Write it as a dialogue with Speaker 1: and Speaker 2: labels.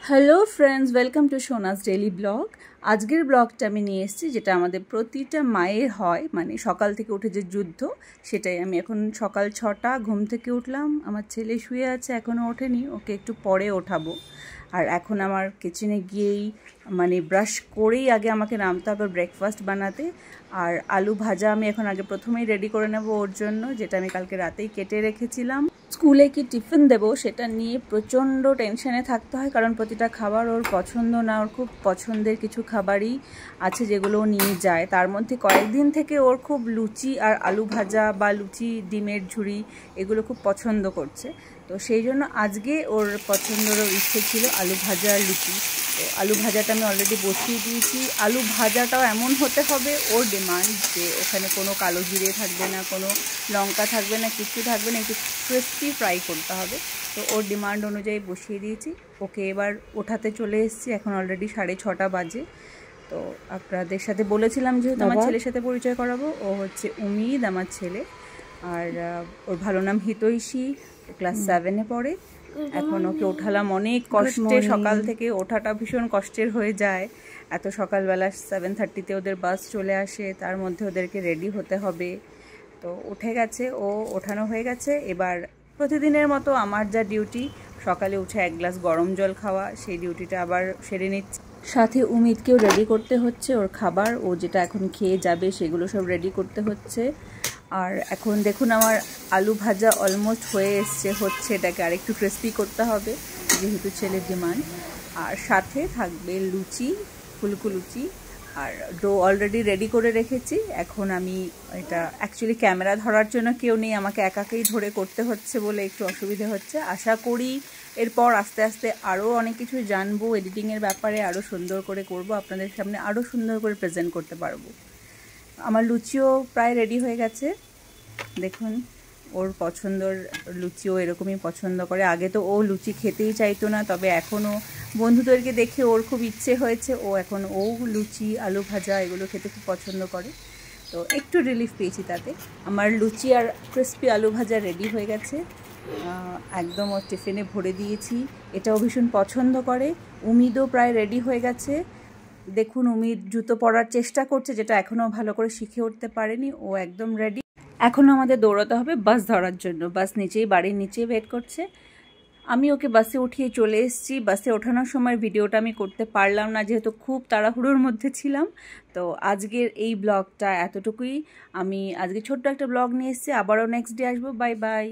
Speaker 1: Hello friends, welcome to সোনাস daily blog. আজকের ব্লগটা আমি নিয়ে এসেছি যেটা আমাদের প্রতিটা মায়ের হয়, মানে সকাল থেকে উঠে যে যুদ্ধ সেটাই। আমি এখন সকাল 6টা ঘুম থেকে উঠলাম, আমার ছেলে শুয়ে আছে, এখনও ওঠেনি, ওকে একটু পরে ওঠাবো। আর এখন আমার কিচেনে গিয়েই মানে ব্রাশ করেই আগে আমাকে নামতে হবে ব্রেকফাস্ট বানাতে। আর আলু ভাজা আমি এখন আগে প্রথমেই রেডি করে নেব ওর জন্য, যেটা আমি কালকে রাতেই কেটে রেখেছিলাম। স্কুলে কি টিফিন দেবো সেটা নিয়ে প্রচণ্ড টেনশনে থাকতে হয়, কারণ প্রতিটা খাবার ওর পছন্দ না। ওর খুব পছন্দের কিছু খাবারই আছে যেগুলো ও নিয়ে যায়। তার মধ্যে কয়েকদিন থেকে ওর খুব লুচি আর আলু ভাজা বা লুচি ডিমের ঝুড়ি এগুলো খুব পছন্দ করছে। তো সেই জন্য আজকে ওর পছন্দেরও ইচ্ছে ছিল আলু ভাজা আর লুচি। তো আলু ভাজাটা আমি অলরেডি বসিয়ে দিয়েছি। আলু ভাজাটাও এমন হতে হবে ওর ডিমান্ড, যে ওখানে কোনো কালো জিরে থাকবে না, কোনো লঙ্কা থাকবে না, কিছু থাকবে না, একটু ক্রিস্পি ফ্রাই করতে হবে। তো ওর ডিমান্ড অনুযায়ী বসিয়ে দিয়েছি। ওকে এবার ওঠাতে চলে এসেছি, এখন অলরেডি 6:30 বাজে। তো আপনাদের সাথে বলেছিলাম যেহেতু আমার ছেলের সাথে পরিচয় করাবো। ও হচ্ছে উমিদ আমার ছেলে, আর ওর ভালো নাম হিতৈষী, ক্লাস 7-এ পড়ে। এখন ওকে ওঠালাম অনেক কষ্টে, সকাল থেকে ওঠাটা ভীষণ কষ্টের হয়ে যায়। এত সকালবেলা 7:30-তে ওদের বাস চলে আসে, তার মধ্যে ওদেরকে রেডি হতে হবে। তো উঠে গেছে, ও ওঠানো হয়ে গেছে। এবার প্রতিদিনের মতো আমার যা ডিউটি, সকালে উঠে 1 গ্লাস গরম জল খাওয়া, সেই ডিউটিটা আবার সেরে নিচ্ছি। সাথে উমিদকেও রেডি করতে হচ্ছে, ওর খাবার ও যেটা এখন খেয়ে যাবে সেগুলো সব রেডি করতে হচ্ছে। আর এখন দেখুন আমার আলু ভাজা অলমোস্ট হয়ে হচ্ছে এটাকে আরেকটু ক্রিস্পি করতে হবে যেহেতু ছেলের ডিমান্ড। আর সাথে থাকবে লুচি, ফুলকো লুচি। আর ডো অলরেডি রেডি করে রেখেছি। এখন আমি এটা অ্যাকচুয়ালি ক্যামেরা ধরার জন্য কেউ নেই, আমাকে একাকেই ধরে করতে হচ্ছে বলে একটু অসুবিধা হচ্ছে। আশা করি এরপর আস্তে আস্তে আরও অনেক কিছু জানবো এডিটিংয়ের ব্যাপারে, আরও সুন্দর করে করব, আপনাদের সামনে আরও সুন্দর করে প্রেজেন্ট করতে পারবো। আমার লুচিও প্রায় রেডি হয়ে গেছে। দেখুন ওর পছন্দর লুচিও এরকমই পছন্দ করে। আগে তো ও লুচি খেতেই চাইতো না, তবে এখনও বন্ধুদেরকে দেখে ওর খুব ইচ্ছে হয়েছে, ও লুচি আলু ভাজা এগুলো খেতে খুব পছন্দ করে। তো একটু রিলিফ পেয়েছি তাতে। আমার লুচি আর ক্রিস্পি আলু ভাজা রেডি হয়ে গেছে, একদম ওর টিফিনে ভরে দিয়েছি। এটাও ভীষণ পছন্দ করে। উমিদও প্রায় রেডি হয়ে গেছে। দেখুন উমিদ জুতো পরার চেষ্টা করছে, যেটা এখনও ভালো করে শিখে উঠতে পারেনি। ও একদম রেডি। এখনও আমাদের দৌড়াতে হবে বাস ধরার জন্য। বাস নিচেই, বাড়ির নিচেই ওয়েট করছে। আমি ওকে বাসে উঠিয়ে চলে এসেছি। বাসে ওঠানোর সময় ভিডিওটা আমি করতে পারলাম না, যেহেতু খুব তাড়াহুড়োর মধ্যে ছিলাম। তো আজকের এই ব্লগটা এতটুকুই। আমি আজকে ছোট্ট একটা ব্লগ নিয়ে এসেছি, আবারও নেক্সট ডে আসবো। Bye bye.